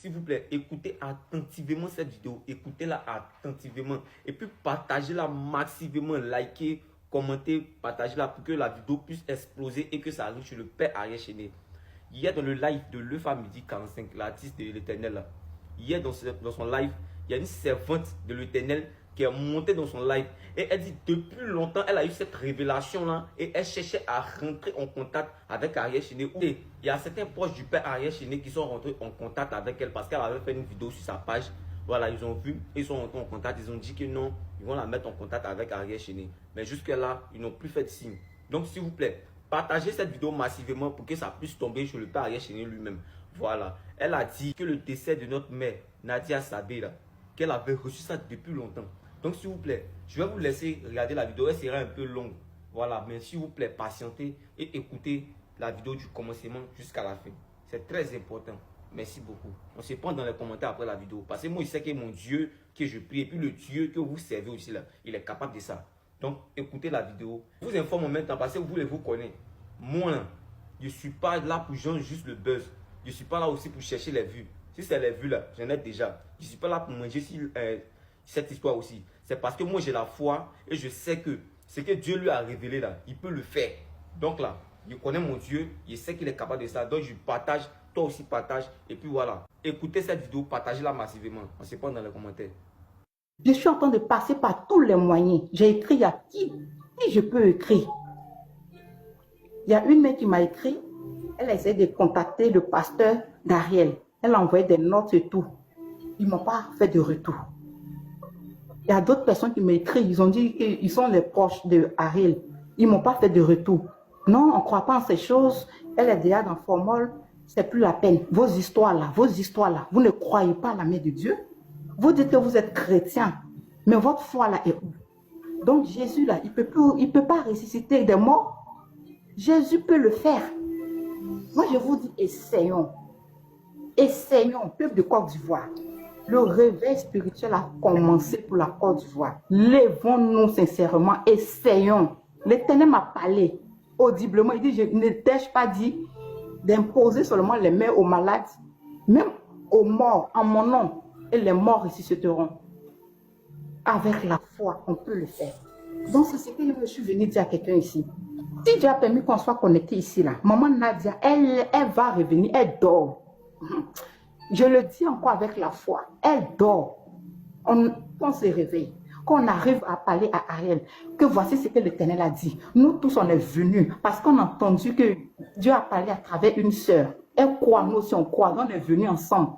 s'il vous plaît, écoutez attentivement cette vidéo. Écoutez-la attentivement. Et puis, partagez-la massivement. Likez, commentez, partagez-la pour que la vidéo puisse exploser et que ça arrive sur le Père Ariel Chéné. Hier, dans le live de l'Eupha Midi 45, l'artiste de l'Éternel, hier, dans son live, il y a une servante de l'Éternel qui est montée dans son live. Et elle dit, depuis longtemps, elle a eu cette révélation-là. Et elle cherchait à rentrer en contact avec Ariel Chéné. Et il y a certains proches du Père Ariel Chéné qui sont rentrés en contact avec elle parce qu'elle avait fait une vidéo sur sa page. Voilà, ils ont vu, ils sont rentrés en contact. Ils ont dit que non, ils vont la mettre en contact avec Ariel Chéné. Mais jusque-là, ils n'ont plus fait de signe. Donc, s'il vous plaît, partagez cette vidéo massivement pour que ça puisse tomber sur le Père Ariel Chéné lui-même. Voilà. Elle a dit que le décès de notre mère, Nadia Sabé, qu'elle avait reçu ça depuis longtemps. Donc, s'il vous plaît, je vais vous laisser regarder la vidéo. Elle sera un peu longue. Voilà. Mais s'il vous plaît, patientez et écoutez la vidéo du commencement jusqu'à la fin. C'est très important. Merci beaucoup. On se prend dans les commentaires après la vidéo. Parce que moi, je sais que mon Dieu que je prie, et puis le Dieu que vous servez aussi, là, il est capable de ça. Donc, écoutez la vidéo. Je vous informe en même temps parce que vous connaissez. Moi, je ne suis pas là pour genre juste le buzz. Je ne suis pas là aussi pour chercher les vues. Si c'est les vues là, j'en ai déjà. Je ne suis pas là pour manger cette histoire aussi. C'est parce que moi j'ai la foi et je sais que ce que Dieu lui a révélé là, il peut le faire. Donc là, je connais mon Dieu, je sais qu'il est capable de ça. Donc je partage, toi aussi partage. Et puis voilà, écoutez cette vidéo, partagez-la massivement. On se prend dans les commentaires. Je suis en train de passer par tous les moyens. J'ai écrit à qui je peux écrire. Il y a une mère qui m'a écrit. Elle essaie de contacter le pasteur d'Ariel. Elle a envoyé des notes et tout. Ils ne m'ont pas fait de retour. Il y a d'autres personnes qui m'écrivent. Ils ont dit qu'ils sont les proches de Ariel. Ils ne m'ont pas fait de retour. Non, on ne croit pas en ces choses. Elle est déjà dans Formol. C'est plus la peine. Vos histoires là, vous ne croyez pas à la main de Dieu. Vous dites que vous êtes chrétien. Mais votre foi là est où? Donc Jésus là, il peut pas ressusciter des morts. Jésus peut le faire. Moi je vous dis, essayons. Essayons, peuple de Côte d'Ivoire. Le réveil spirituel a commencé pour la Côte d'Ivoire. Lèvons-nous sincèrement, essayons. L'Éternel m'a parlé audiblement. Il dit, je ne t'ai-je pas dit d'imposer seulement les mains aux malades, même aux morts, en mon nom, et les morts ressusciteront. Avec la foi, on peut le faire. Donc c'est ce que je suis venu dire à quelqu'un ici. Si Dieu a permis qu'on soit connecté ici, là, maman Nadia, elle va revenir, elle dort. Je le dis encore avec la foi, elle dort. On se réveille. Quand on arrive à parler à Ariel, que voici ce que l'Éternel a dit. Nous tous, on est venus parce qu'on a entendu que Dieu a parlé à travers une sœur. Elle croit, nous aussi on croit, on est venus ensemble.